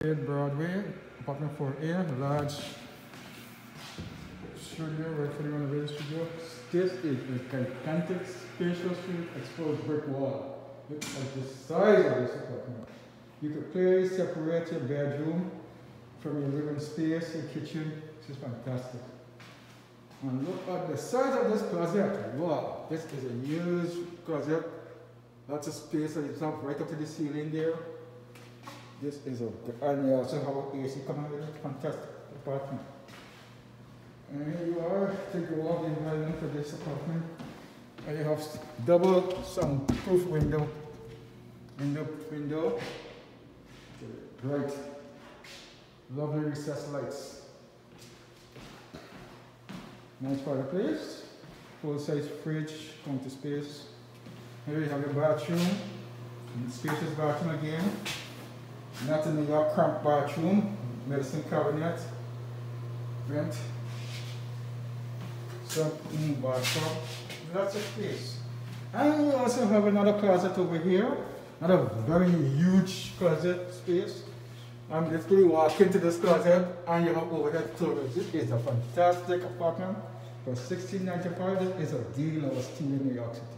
Broadway, apartment 4A, large studio, right for the renovated studio. This is a gigantic, spacious, exposed brick wall. Look at the size of this apartment. You could clearly separate your bedroom from your living space, your kitchen. This is fantastic. And look at the size of this closet. Wow, this is a huge closet. Lots of space, so it's up right up to the ceiling there. This is and you also have an AC coming with it. Fantastic apartment. And here you are, take a walk in environment for this apartment. And you have double soundproof window. Right. Lovely recessed lights. Nice fireplace. Full size fridge, counter space. Here you have your bathroom. Spacious bathroom again. Not a New York cramped bathroom, medicine cabinet, vent, some bathtub, lots of space. And you also have another closet over here, another very huge closet space. I'm basically walk into this closet and you have overhead storage. This is a fantastic apartment for $16.95. This is a deal I was stealing in New York City.